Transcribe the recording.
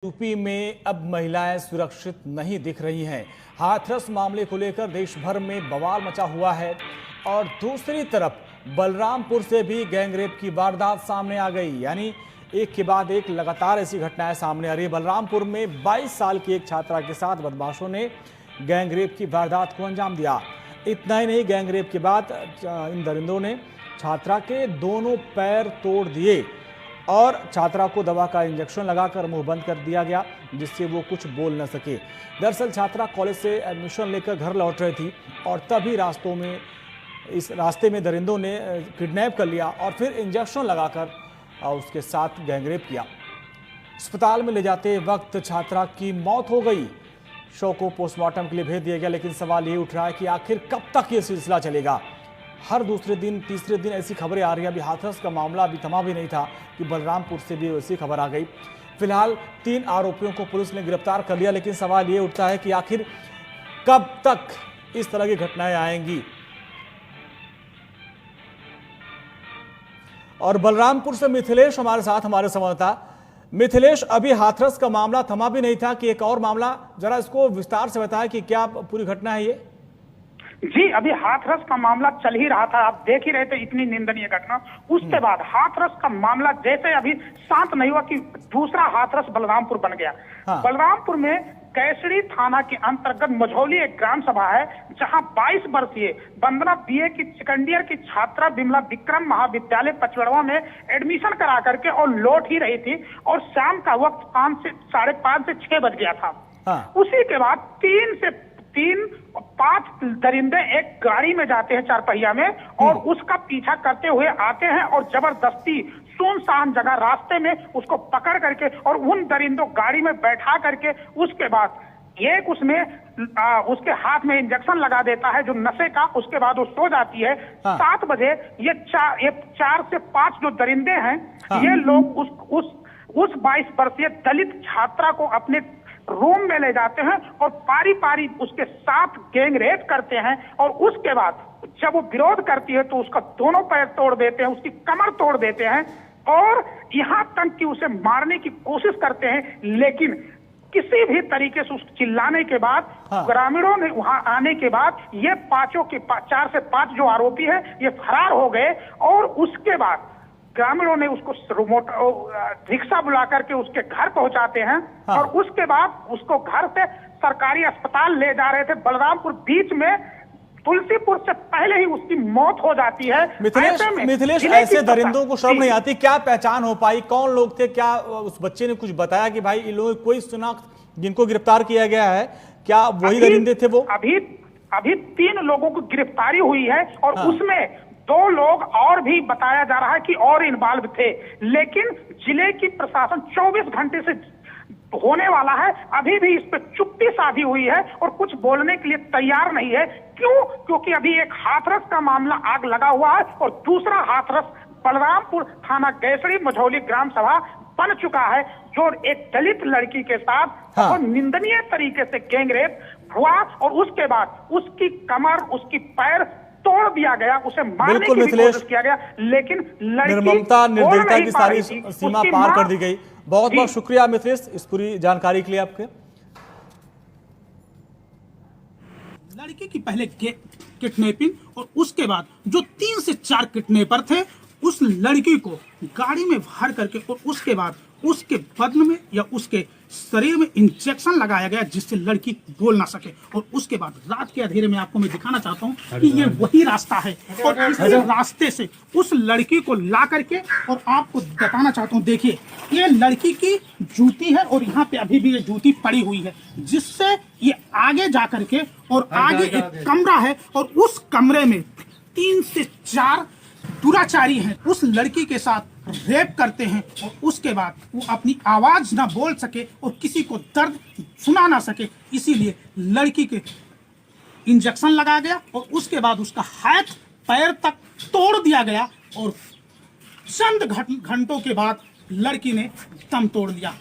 UP में अब महिलाएं सुरक्षित नहीं दिख रही हैं। हाथरस मामले को लेकर देश भर में बवाल मचा हुआ है और दूसरी तरफ बलरामपुर से भी गैंगरेप की वारदात सामने आ गई। यानी एक के बाद एक लगातार ऐसी घटनाएं सामने आ रही है। बलरामपुर में 22 साल की एक छात्रा के साथ बदमाशों ने गैंगरेप की वारदात को अंजाम दिया। इतना ही नहीं, गैंगरेप के बाद इन दरिंदों ने छात्रा के दोनों पैर तोड़ दिए और छात्रा को दवा का इंजेक्शन लगाकर मुंह बंद कर दिया गया, जिससे वो कुछ बोल न सके। दरअसल छात्रा कॉलेज से एडमिशन लेकर घर लौट रही थी और तभी इस रास्ते में दरिंदों ने किडनैप कर लिया और फिर इंजेक्शन लगाकर उसके साथ गैंगरेप किया। अस्पताल में ले जाते वक्त छात्रा की मौत हो गई। शव को पोस्टमार्टम के लिए भेज दिया गया, लेकिन सवाल ये उठ रहा है कि आखिर कब तक ये सिलसिला चलेगा। हर दूसरे दिन तीसरे दिन ऐसी खबरें आ रही हैं। अभी हाथरस का मामला अभी थमा भी नहीं था कि बलरामपुर से भी वैसी खबर आ गई। फिलहाल 3 आरोपियों को पुलिस ने गिरफ्तार कर लिया, लेकिन सवाल ये उठता है कि आखिर कब तक इस तरह की घटनाएं आएंगी। और बलरामपुर से मिथिलेश हमारे साथ, हमारे संवाददाता। मिथिलेश, अभी हाथरस का मामला थमा भी नहीं था कि एक और मामला, जरा इसको विस्तार से बताएं कि क्या पूरी घटना है ये। जी, अभी हाथरस का मामला चल ही रहा था, आप देख ही रहे थे, इतनी निंदनीय घटना। उसके बाद हाथरस का मामला जैसे अभी शांत नहीं हुआ कि दूसरा हाथरस बलरामपुर बन गया। हाँ। बलरामपुर में कैसड़ी थाना के अंतर्गत मझौली एक ग्राम सभा है, जहां 22 वर्षीय वंदना बीए की सेकंड ईयर की छात्रा विमला विक्रम महाविद्यालय पचवड़वा में एडमिशन करा करके और लौट ही रही थी और शाम का वक्त 5 से 6 बज गया था। हाँ। उसी के बाद 5 दरिंदे एक गाड़ी में जाते हैं 4 पहिया में और उसका पीछा करते हुए आते हैं और जबरदस्ती सुनसान जगह रास्ते में उसको पकड़ करके और उन दरिंदों गाड़ी में बैठा करके उसके बाद एक उसके हाथ में इंजेक्शन लगा देता है जो नशे का। उसके बाद वो सो जाती है। हाँ। 7 बजे ये 4 से 5 जो दरिंदे हैं, हाँ। ये लोग उस 22 वर्षीय दलित छात्रा को अपने रूम में ले जाते हैं और पारी पारी उसके साथ गैंग रेप करते हैं और उसके बाद जब वो विरोध करती है तो उसका दोनों पैर तोड़ देते हैं, उसकी कमर तोड़ देते हैं और यहाँ तक कि उसे मारने की कोशिश करते हैं। लेकिन किसी भी तरीके से उस चिल्लाने के बाद हाँ। ग्रामीणों ने वहां आने के बाद ये 4 से 5 जो आरोपी है ये फरार हो गए और उसके बाद ग्रामीणों ने उसको रिक्शा बुला करके उसके घर पहुंचाते हैं। हाँ। और उसके बाद उसको घर से सरकारी अस्पताल ले जा रहे थे। बलरामपुर बीच में तुलसीपुर से पहले ही उसकी मौत हो जाती है। मिथिलेश, ऐसे दरिंदों को शर्म नहीं आती? क्या पहचान हो पाई, कौन लोग थे? क्या उस बच्चे ने कुछ बताया कि भाई इन लोगों की कोई शिनाख्त जिनको गिरफ्तार किया गया है, क्या वही दरिंदे थे? वो अभी 3 लोगों को गिरफ्तारी हुई है और हाँ। उसमें 2 लोग और भी बताया जा रहा है कि और इन्वॉल्व थे, लेकिन जिले की प्रशासन 24 घंटे से होने वाला है, अभी भी इस पर चुप्पी साधी हुई है और कुछ बोलने के लिए तैयार नहीं है। क्यों? क्योंकि अभी एक हाथरस का मामला आग लगा हुआ है और दूसरा हाथरस बलरामपुर थाना कैसड़ी मझौली ग्राम सभा बन चुका है, जो एक दलित लड़की के साथ हाँ। और निंदनीय तरीके से गैंगरेप हुआ और उसके बाद उसकी कमर, उसकी पैर तोड़ दिया गया, उसे मारने की भी कोशिश किया गया, लेकिन निर्ममता, निर्दयता की सारी सीमा पार कर दी गई। बहुत बहुत शुक्रिया मिथिलेश इस पूरी जानकारी के लिए आपके। लड़की की पहले किडनैपिंग और उसके बाद जो 3 से 4 किडनैपर थे उस लड़की को गाड़ी में भर करके और उसके बाद उसके बदन में या उसके शरीर में इंजेक्शन लगाया गया जिससे लड़की बोल ना सके। और उसके बाद रात के अंधेरे में आपको मैं दिखाना चाहता हूँ कि ये वही रास्ता है और इस रास्ते से उस लड़की को ला करके और आपको बताना चाहता हूँ, देखिए ये लड़की की जूती है और यहाँ पे अभी भी ये जूती पड़ी हुई है, जिससे ये आगे जा करके और आगे एक कमरा है और उस कमरे में 3 से 4 दुराचारी हैं, उस लड़की के साथ रेप करते हैं और उसके बाद वो अपनी आवाज ना बोल सके और किसी को दर्द सुना ना सके, इसीलिए लड़की के इंजेक्शन लगाया गया और उसके बाद उसका हाथ पैर तक तोड़ दिया गया और चंद घंटों के बाद लड़की ने दम तोड़ लिया।